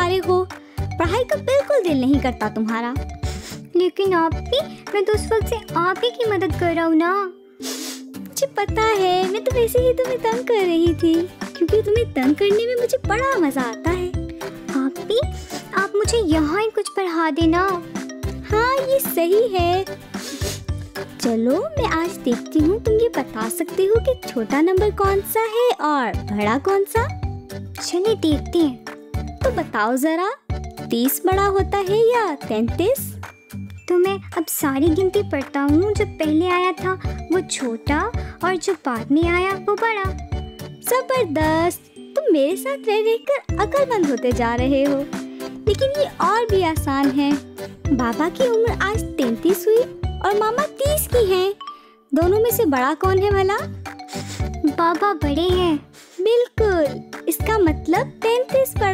आ रहे हो। पढ़ाई का बिल्कुल दिल नहीं करता तुम्हारा। लेकिन आपी, मैं तो उस वक्त से आप ही की मदद कर रहा हूँ ना। मुझे पता है, मैं तो वैसे ही तुम्हें तंग कर रही थी, क्योंकि तुम्हें तंग करने में मुझे बड़ा मजा आता है। आपी, आप मुझे यहाँ ही कुछ पढ़ा देना। हाँ, ये सही है। चलो मैं आज देखती हूँ तुम ये बता सकते हो कि छोटा नंबर कौन सा है और बड़ा कौन सा। चलिए देखते हैं। तो बताओ जरा, 30 बड़ा होता है या 33? तो मैं अब सारी गिनती पढ़ता हूँ। जो पहले आया था वो छोटा और जो बाद में आया वो बड़ा। जबरदस्त, तुम मेरे साथ रह रहकर अक्लमंद होते जा रहे हो। लेकिन ये और भी आसान है। बाबा की उम्र आज 33 हुई और मामा 30 की हैं। दोनों में से बड़ा कौन है भला? बाबा बड़े हैं। बिल्कुल, इसका मतलब 33 बड़ा